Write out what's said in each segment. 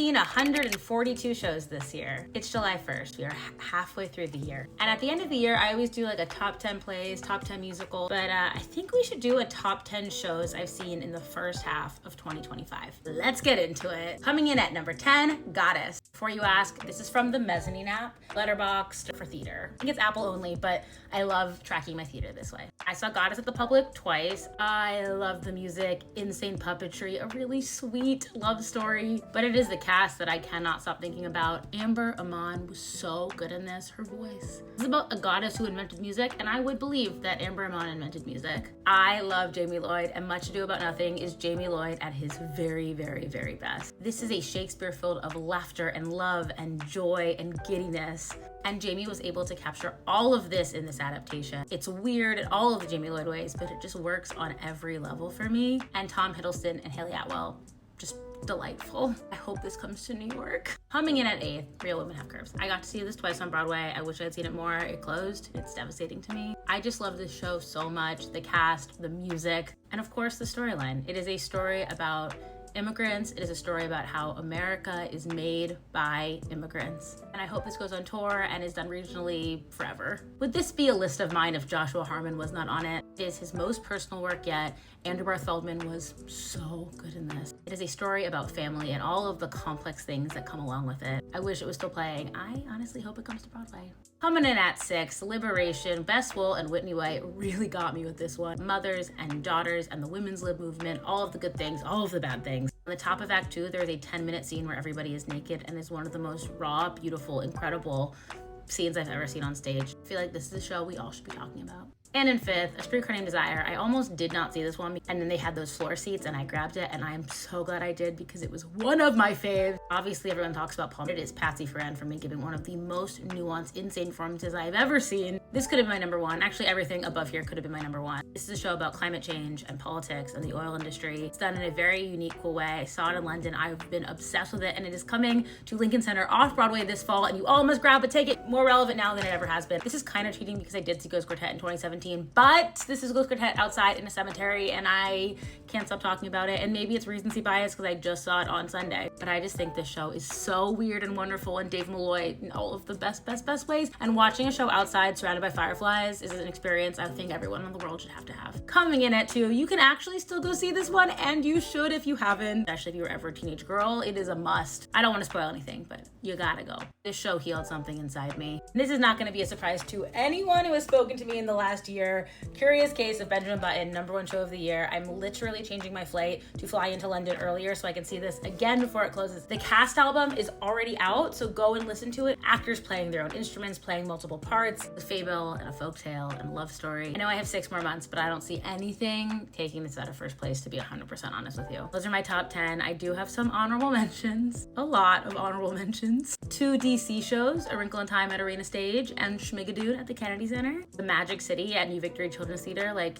seen 142 shows this year. It's July 1st. We are halfway through the year. And at the end of the year, I always do like a top 10 plays, top 10 musical, but I think we should do a top 10 shows I've seen in the first half of 2025. Let's get into it. Coming in at number 10, Goddess. Before you ask, this is from the Mezzanine app, Letterboxd for theater. I think it's Apple only, but I love tracking my theater this way. I saw Goddess at the Public twice. I love the music, insane puppetry, a really sweet love story, but it is the cast that I cannot stop thinking about. Amber Amon was so good in this, her voice. It's about a goddess who invented music, and I would believe that Amber Amon invented music. I love Jamie Lloyd, and Much Ado About Nothing is Jamie Lloyd at his very, very, very best. This is a Shakespeare filled of laughter and love and joy and giddiness. And Jamie was able to capture all of this in this adaptation. It's weird in all of the Jamie Lloyd ways, but it just works on every level for me. And Tom Hiddleston and Haley Atwell, just delightful. I hope this comes to New York. Coming in at 8th, Real Women Have Curves. I got to see this twice on Broadway. I wish I had seen it more. It closed. It's devastating to me. I just love this show so much. The cast, the music, and of course the storyline. It is a story about immigrants. It is a story about how America is made by immigrants. And I hope this goes on tour and is done regionally forever. Would this be a list of mine if Joshua Harmon was not on it? It is his most personal work yet. Andrew Barth Feldman was so good in this. It is a story about family and all of the complex things that come along with it. I wish it was still playing. I honestly hope it comes to Broadway. Coming in at 6, Liberation. Bess Wool and Whitney White really got me with this one. Mothers and daughters and the women's lib movement, all of the good things, all of the bad things. On the top of Act 2, there's a 10-minute scene where everybody is naked and is one of the most raw, beautiful, incredible scenes I've ever seen on stage. I feel like this is a show we all should be talking about. And in 5th, A Streetcar Named Desire. I almost did not see this one, and then they had those floor seats and I grabbed it, and I'm so glad I did because it was one of my faves. Obviously everyone talks about Paul. It is Patsy Ferran for me giving one of the most nuanced, insane performances I've ever seen. This could have been my number 1. Actually, everything above here could have been my number 1. This is a show about climate change and politics and the oil industry. It's done in a very unique, cool way. I saw it in London. I've been obsessed with it, and it is coming to Lincoln Center off-Broadway this fall, and you all must grab a ticket. More relevant now than it ever has been. This is kind of cheating because I did see Ghost Quartet in 2017, but this is Ghost Quartet outside in a cemetery, and I can't stop talking about it. And maybe it's recency bias because I just saw it on Sunday, but I just think this show is so weird and wonderful, and Dave Malloy in all of the best ways. And watching a show outside surrounded by fireflies is an experience I think everyone in the world should have to have. Coming in at 2, you can actually still go see this one, and you should if you haven't, especially if you were ever a teenage girl. It is a must. I don't want to spoil anything, but you gotta go. This show healed something inside me. And this is not going to be a surprise to anyone who has spoken to me in the last year. Curious Case of Benjamin Button, number 1 show of the year. I'm literally changing my flight to fly into London earlier so I can see this again before it closes. The cast album is already out, so go and listen to it. Actors playing their own instruments, playing multiple parts, a fable and a folktale and a love story. I know I have 6 more months, but I don't see anything taking this out of first place, to be 100% honest with you. Those are my top 10. I do have some honorable mentions, a lot of honorable mentions. 2 DC shows, A Wrinkle in Time at Arena Stage and Schmigadoon at the Kennedy Center. The Magic City at New Victory Children's Theater, like,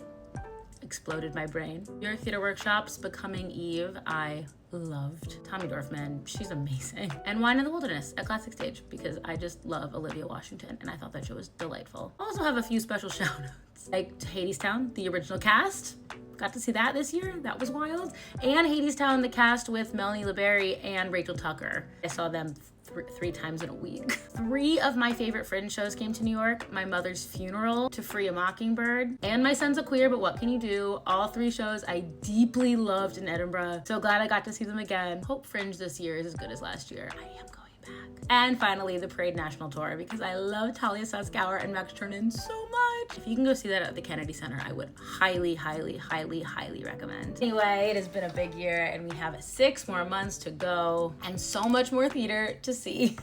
exploded my brain. New York Theater Workshops, Becoming Eve, I loved. Tommy Dorfman, she's amazing. And Wine in the Wilderness at Classic Stage, because I just love Olivia Washington, and I thought that show was delightful. I also have a few special shout outs, like Hadestown, the original cast. Got to see that this year. That was wild. And Hadestown, the cast with Melanie LeBerry and Rachel Tucker. I saw them 3 times in a week. 3 of my favorite Fringe shows came to New York: My Mother's Funeral, To Free a Mockingbird, and My Son's a Queer, But What Can You Do? All 3 shows I deeply loved in Edinburgh. So glad I got to see them again. Hope Fringe this year is as good as last year. I am going back. And finally, the Parade National Tour, because I love Talia Sussgauer and Max Turnin so much. If you can go see that at the Kennedy Center, I would highly, highly, highly, highly recommend. Anyway, it has been a big year, and we have 6 more months to go and so much more theater to see.